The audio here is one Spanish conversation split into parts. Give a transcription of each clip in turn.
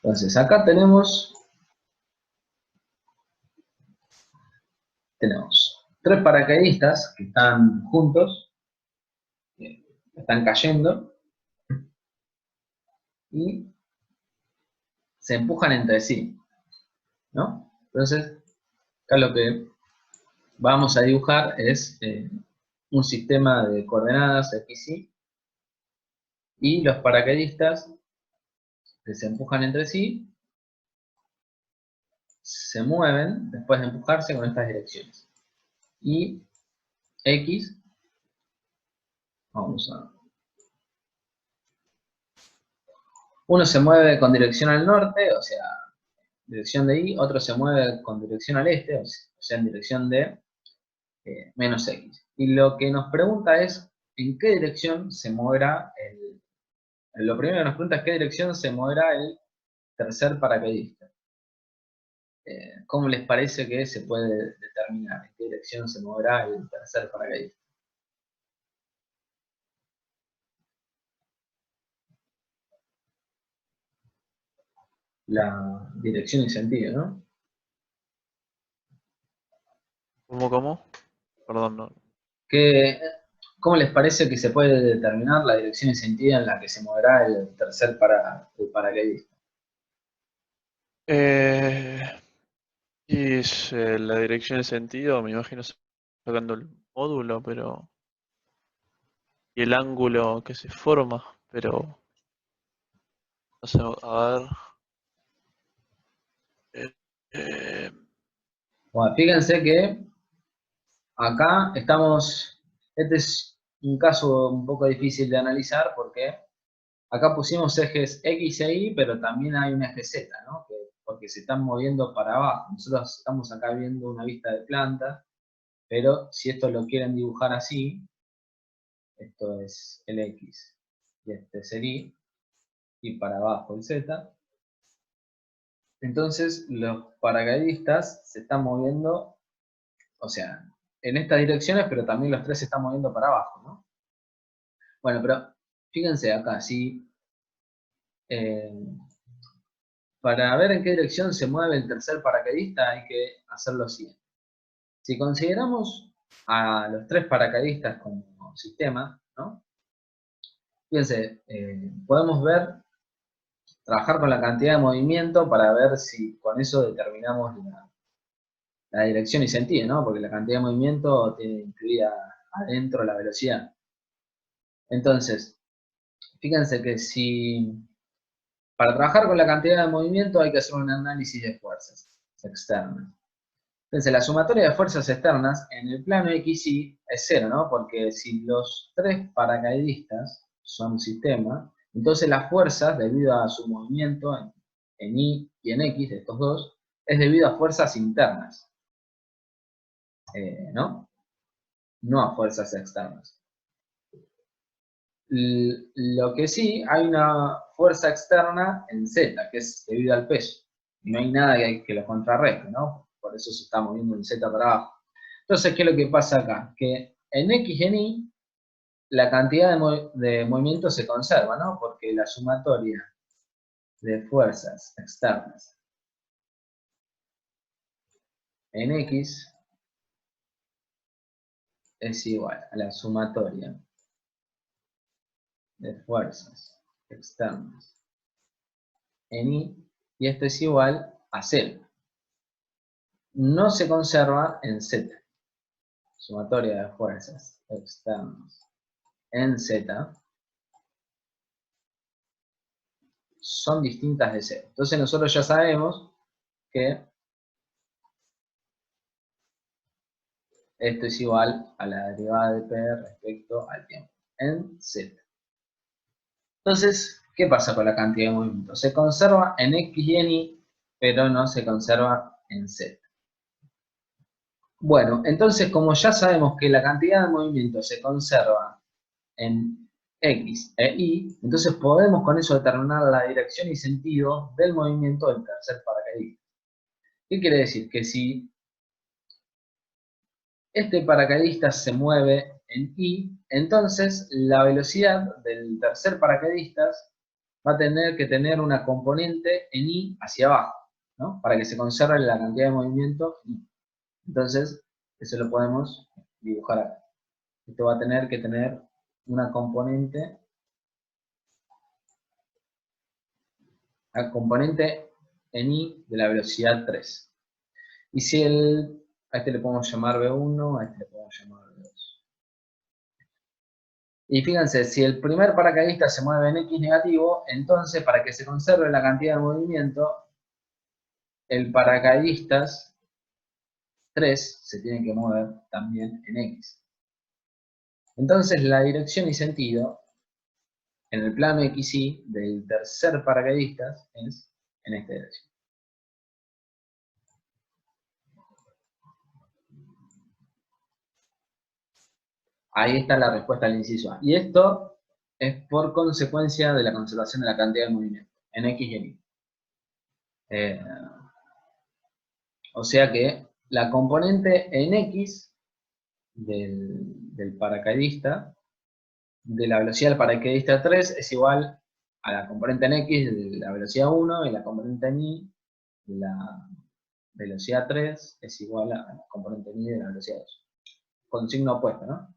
Entonces, acá tenemos tres paracaidistas que están juntos, que están cayendo, y se empujan entre sí, ¿no? Entonces, acá lo que vamos a dibujar es un sistema de coordenadas x, y los paracaidistas que se empujan entre sí se mueven después de empujarse con estas direcciones. Y x, vamos a... Uno se mueve con dirección al norte, o sea, dirección de y, otro se mueve con dirección al este, o sea, en dirección de menos x. Y lo que nos pregunta es, ¿en qué dirección se moverá lo primero que nos pregunta es qué dirección se moverá el tercer paracaidista? ¿Cómo les parece que se puede determinar en qué dirección se moverá el tercer paracaidista? La dirección y sentido, ¿no? ¿Cómo? Perdón, no. ¿Qué, ¿Cómo les parece que se puede determinar la dirección y sentido en la que se moverá el tercer paracaidista? Eh, y es, la dirección de sentido, me imagino sacando el módulo, pero... Y el ángulo que se forma, pero... No sé, a ver... eh, eh, Bueno, fíjense que acá estamos, este es un caso un poco difícil de analizar porque acá pusimos ejes X e Y, pero también hay un eje Z, ¿no? Porque se están moviendo para abajo. Nosotros estamos acá viendo una vista de planta, pero si esto lo quieren dibujar así, esto es el X y este es el y para abajo el Z, entonces los paracaidistas se están moviendo, o sea, en estas direcciones, pero también los tres se están moviendo para abajo, ¿no? Bueno, pero fíjense acá, si eh, para ver en qué dirección se mueve el tercer paracaidista hay que hacer lo siguiente. Si consideramos a los tres paracaidistas como sistema, ¿no? Fíjense, podemos ver, trabajar con la cantidad de movimiento para ver si con eso determinamos la dirección y sentido, ¿no? Porque la cantidad de movimiento tiene incluida adentro la velocidad. Entonces, fíjense que si para trabajar con la cantidad de movimiento hay que hacer un análisis de fuerzas externas. Entonces, la sumatoria de fuerzas externas en el plano XY es cero, ¿no? Porque si los tres paracaidistas son un sistema, entonces las fuerzas, debido a su movimiento en Y y en X de estos dos, es debido a fuerzas internas, ¿no? No a fuerzas externas. Lo que sí, hay una fuerza externa en Z, que es debido al peso. Y no hay nada que lo contrarreste, ¿no? Por eso se está moviendo en Z para abajo. Entonces, ¿qué es lo que pasa acá? Que en X y en Y, la cantidad de movimiento se conserva, ¿no? Porque la sumatoria de fuerzas externas en X es igual a la sumatoria de fuerzas externas en y esto es igual a 0. No se conserva en Z. Sumatoria de fuerzas externas en Z son distintas de 0. Entonces nosotros ya sabemos que esto es igual a la derivada de P respecto al tiempo en Z. Entonces, ¿qué pasa con la cantidad de movimiento? Se conserva en X y en Y, pero no se conserva en Z. Bueno, entonces como ya sabemos que la cantidad de movimiento se conserva en X e Y, entonces podemos con eso determinar la dirección y sentido del movimiento del tercer paracaidista. ¿Qué quiere decir? Que si este paracaidista se mueve en Y, entonces la velocidad del tercer paracaidista va a tener que tener una componente en I hacia abajo, ¿no? Para que se conserve la cantidad de movimiento I. Entonces, eso lo podemos dibujar acá. Esto va a tener que tener una componente en I de la velocidad 3. Y si a este le podemos llamar B1, a este le podemos llamar B2. Y fíjense, si el primer paracaidista se mueve en X negativo, entonces para que se conserve la cantidad de movimiento, el paracaidistas 3 se tiene que mover también en X. Entonces la dirección y sentido en el plano XY del tercer paracaidistas es en esta dirección. Ahí está la respuesta al inciso A. Y esto es por consecuencia de la conservación de la cantidad de movimiento en X y en Y. O sea que la componente en X del paracaidista, de la velocidad del paracaidista 3, es igual a la componente en X de la velocidad 1 y la componente en Y de la velocidad 3 es igual a la componente en Y de la velocidad 2. Con signo opuesto, ¿no?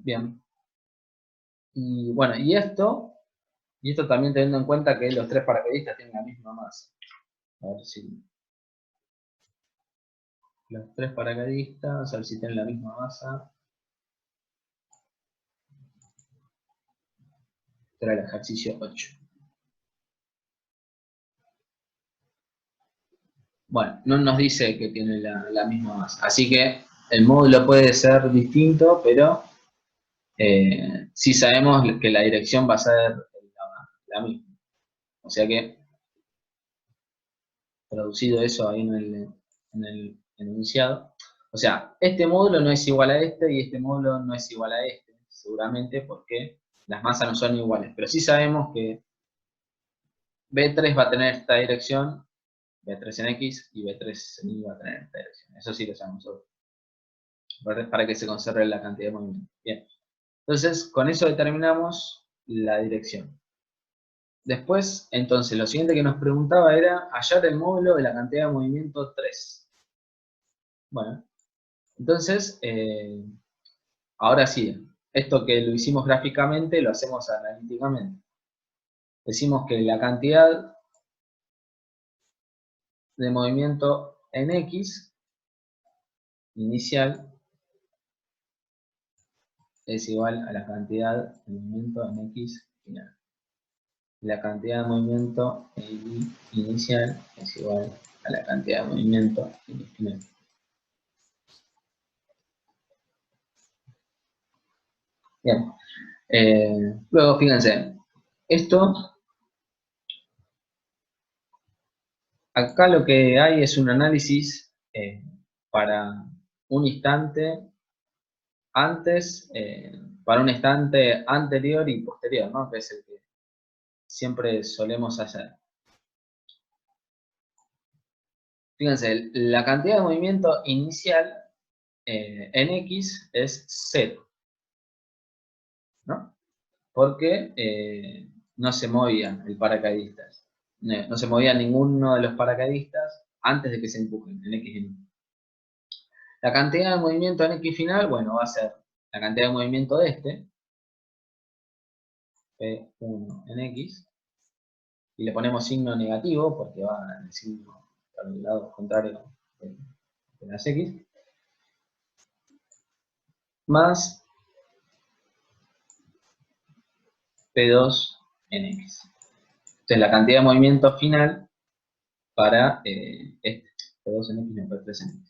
Bien. Y bueno, y esto también teniendo en cuenta que los tres paracaidistas tienen la misma masa. A ver si los tres paracaidistas, a ver si tienen la misma masa. Este era el ejercicio 8. Bueno, no nos dice que tiene la misma masa. Así que el módulo puede ser distinto, pero sí sabemos que la dirección va a ser la misma. O sea que, traducido eso ahí en el enunciado. O sea, este módulo no es igual a este y este módulo no es igual a este, seguramente porque las masas no son iguales. Pero sí sabemos que B3 va a tener esta dirección, B3 en X y B3 en Y va a tener esta dirección. Eso sí lo sabemos nosotros. Para que se conserve la cantidad de movimiento. Bien. Entonces, con eso determinamos la dirección. Después, entonces, lo siguiente que nos preguntaba era hallar el módulo de la cantidad de movimiento 3. Bueno, entonces, ahora sí, esto que lo hicimos gráficamente lo hacemos analíticamente. Decimos que la cantidad de movimiento en X inicial es igual a la cantidad de movimiento en X final. La cantidad de movimiento en Y inicial es igual a la cantidad de movimiento en Y final. Bien. Luego, fíjense, esto, acá lo que hay es un análisis para un instante antes, para un instante anterior y posterior, ¿no? Que es el que siempre solemos hacer. Fíjense, la cantidad de movimiento inicial en X es 0, ¿no? Porque no se movía el paracaidistas. No se movía ninguno de los paracaidistas antes de que se empujen en X y Y. La cantidad de movimiento en X final, bueno, va a ser la cantidad de movimiento de este, P1 en X, y le ponemos signo negativo porque va en el signo al lado contrario de las X, más P2 en X. Entonces la cantidad de movimiento final para este, P2 en X y P3 en X.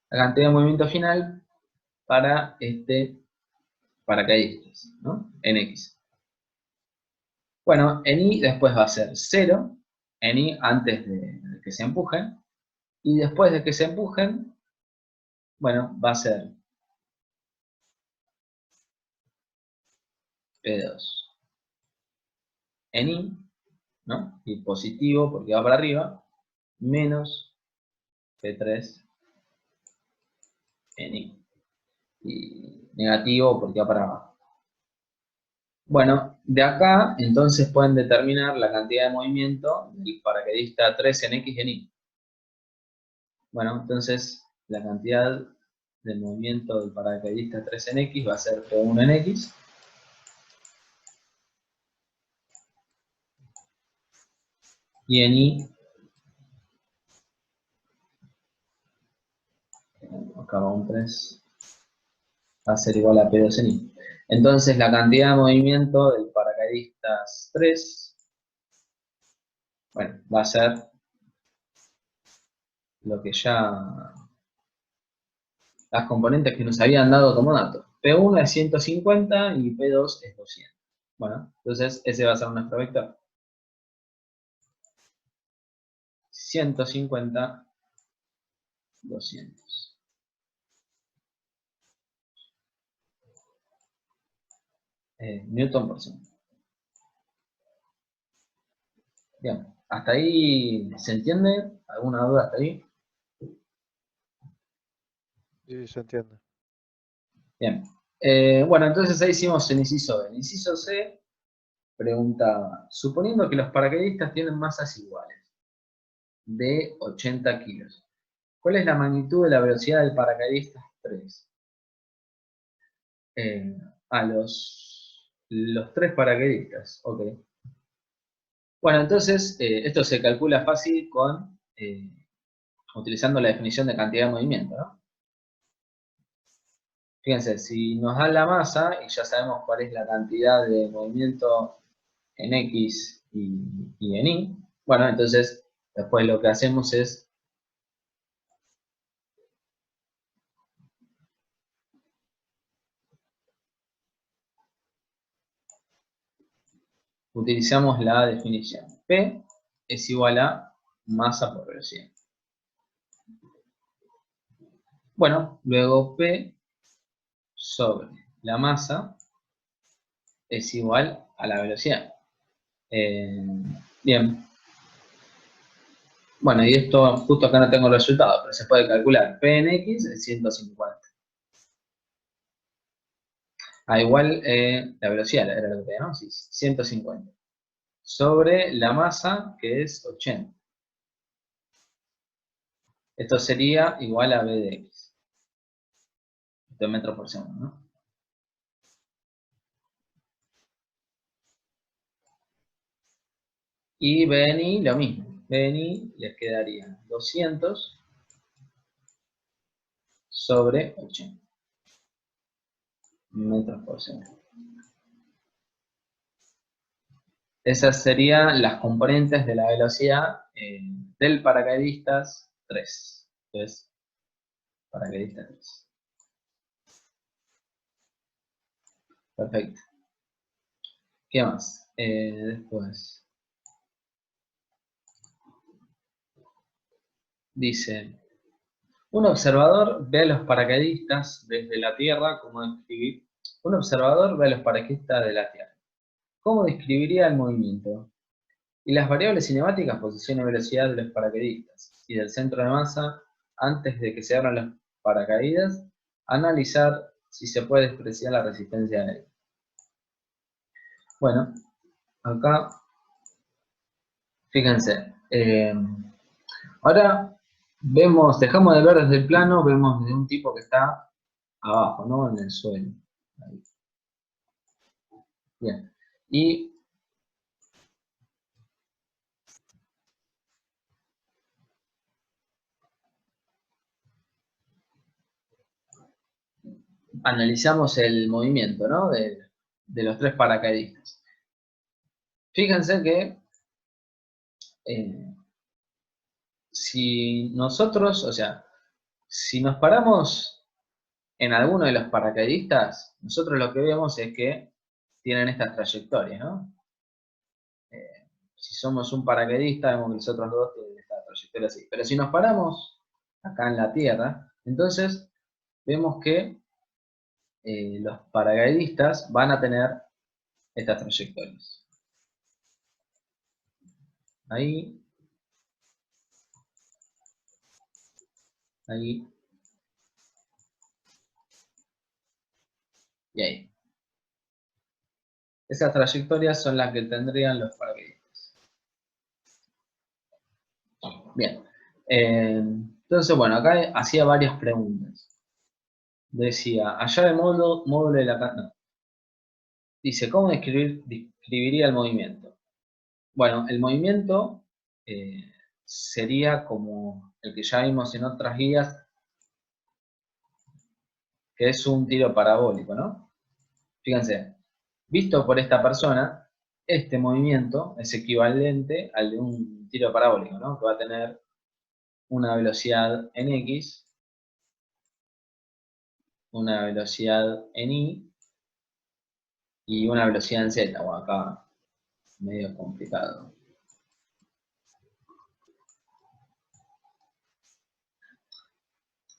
La cantidad de movimiento final para este paracaidistas, ¿no? En X. Bueno, en Y después va a ser 0, en Y antes de que se empujen, y después de que se empujen, bueno, va a ser P2 en Y, ¿no? Y positivo porque va para arriba, menos P3 en I. Y negativo porque va para abajo. Bueno, de acá entonces pueden determinar la cantidad de movimiento del paracaidista 3 en X y en Y. Bueno, entonces la cantidad de movimiento del paracaidista 3 en X va a ser P1 en X. Y en Y, acá va un 3, va a ser igual a P2 en Y. Entonces la cantidad de movimiento del paracaidistas 3, bueno, va a ser lo que ya, las componentes que nos habían dado como dato. P1 es 150 y P2 es 200. Bueno, entonces ese va a ser nuestro vector. 150, 200. Newton por segundo. Bien, ¿hasta ahí se entiende? ¿Alguna duda hasta ahí? Sí, se entiende. Bien. Bueno, entonces ahí hicimos el inciso B. El inciso C preguntaba, suponiendo que los paracaidistas tienen masas iguales, de 80 kilos, ¿cuál es la magnitud de la velocidad del paracaidista 3? A los tres paracaidistas, ok. Bueno, entonces esto se calcula fácil con utilizando la definición de cantidad de movimiento, ¿no? Fíjense, si nos dan la masa y ya sabemos cuál es la cantidad de movimiento en X y en Y, bueno, entonces después lo que hacemos es utilizamos la definición. P es igual a masa por velocidad. Bueno, luego P sobre la masa es igual a la velocidad. Bien. Bueno, y esto justo acá no tengo el resultado, pero se puede calcular. P en X es 150. Igual la velocidad era lo que pedía, ¿no? Sí, 150. Sobre la masa, que es 80. Esto sería igual a B de X. Esto es metros por segundo, ¿no? Y B en Y lo mismo. B en Y les quedaría 200 sobre 80 metros por segundo. Esas serían las componentes de la velocidad del paracaidistas 3. Entonces, paracaidista 3. Perfecto. ¿Qué más? Después dice, un observador ve a los paracaidistas desde la Tierra, ¿cómo describir? Un observador ve a los paracaidistas de la Tierra. ¿Cómo describiría el movimiento? Y las variables cinemáticas, posición y velocidad de los paracaidistas y del centro de masa antes de que se abran los paracaídas, analizar si se puede despreciar la resistencia de él. Bueno, acá, fíjense, ahora vemos, dejamos de ver desde el plano, vemos de un tipo que está abajo, ¿no? En el suelo. Ahí. Bien. Y analizamos el movimiento, ¿no? De los tres paracaidistas. Fíjense que si nosotros, o sea, si nos paramos en alguno de los paracaidistas, nosotros lo que vemos es que tienen estas trayectorias, ¿no? Si somos un paracaidista, vemos que los otros dos tienen esta trayectoria así. Pero si nos paramos acá en la Tierra, entonces vemos que los paracaidistas van a tener estas trayectorias. Ahí, ahí y ahí. Esas trayectorias son las que tendrían los paracaidistas. Bien. Entonces, bueno, acá hacía varias preguntas. Decía, allá el módulo de la... No. Dice, ¿cómo describiría el movimiento? Bueno, el movimiento sería como el que ya vimos en otras guías, que es un tiro parabólico, ¿no? Fíjense, visto por esta persona, este movimiento es equivalente al de un tiro parabólico, ¿no? Que va a tener una velocidad en X, una velocidad en Y y una velocidad en Z. Bueno, acá medio complicado.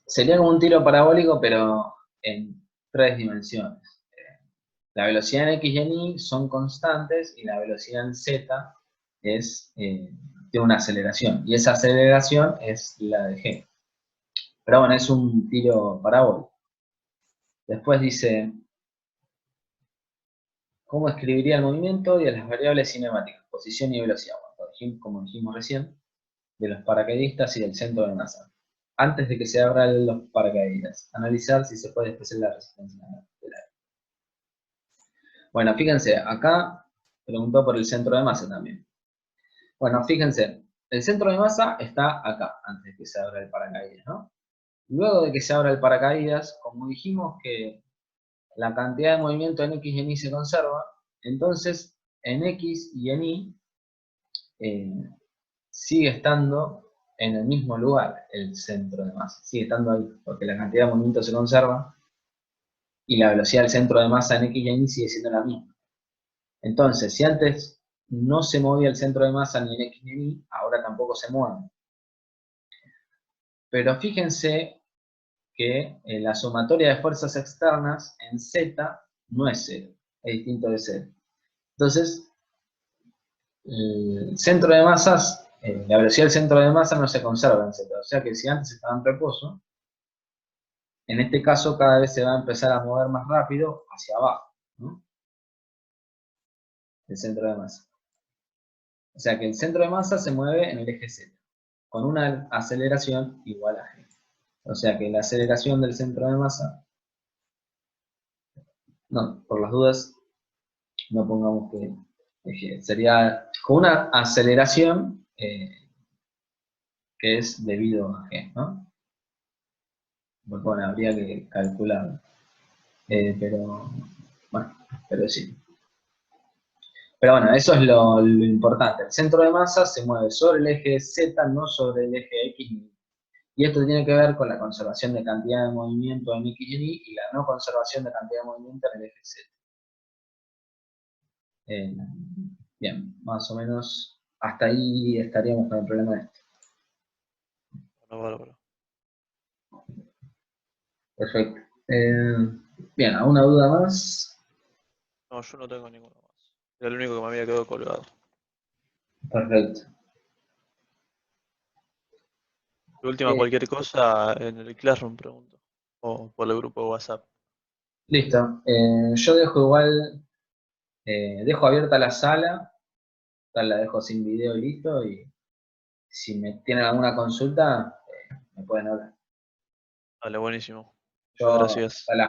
Sería como un tiro parabólico, pero en 3 dimensiones. La velocidad en X y en Y son constantes y la velocidad en Z es de una aceleración. Y esa aceleración es la de G. Pero bueno, es un tiro parabólico. Después dice, ¿cómo escribiría el movimiento y a las variables cinemáticas? Posición y velocidad. Bueno, como dijimos recién, de los paracaidistas y del centro de masa. Antes de que se abran los paracaídas. Analizar si se puede expresar la resistencia del aire. Bueno, fíjense, acá preguntó por el centro de masa también. Bueno, fíjense, el centro de masa está acá, antes de que se abra el paracaídas, ¿no? Luego de que se abra el paracaídas, como dijimos que la cantidad de movimiento en X y en Y se conserva, entonces en X y en Y sigue estando en el mismo lugar el centro de masa, sigue estando ahí, porque la cantidad de movimiento se conserva y la velocidad del centro de masa en X y en Y sigue siendo la misma. Entonces, si antes no se movía el centro de masa ni en X ni en Y, ahora tampoco se mueve. Pero fíjense que la sumatoria de fuerzas externas en Z no es cero, es distinto de cero. Entonces, el centro de masas, la velocidad del centro de masa no se conserva en Z. O sea que si antes estaba en reposo, en este caso cada vez se va a empezar a mover más rápido hacia abajo, ¿no? El centro de masa. O sea que el centro de masa se mueve en el eje Z, con una aceleración igual a G. O sea que la aceleración del centro de masa, no, por las dudas, no pongamos que G, sería con una aceleración que es debido a G, ¿no? Bueno, habría que calcularlo. Pero, bueno, pero sí. Pero bueno, eso es lo importante. El centro de masa se mueve sobre el eje Z, no sobre el eje X. Y esto tiene que ver con la conservación de cantidad de movimiento en X y en Y y la no conservación de cantidad de movimiento en el eje Z. Bien, más o menos hasta ahí estaríamos con el problema de este. Bueno, bárbaro. Perfecto. Bien, ¿alguna duda más? No, yo no tengo ninguno más. Era el único que me había quedado colgado. Perfecto. De última, cualquier cosa en el Classroom pregunto. O por el grupo de WhatsApp. Listo. Yo dejo igual, dejo abierta la sala, la dejo sin video y listo, y si me tienen alguna consulta, me pueden hablar. Vale, buenísimo. Muchas Yo gracias. hasta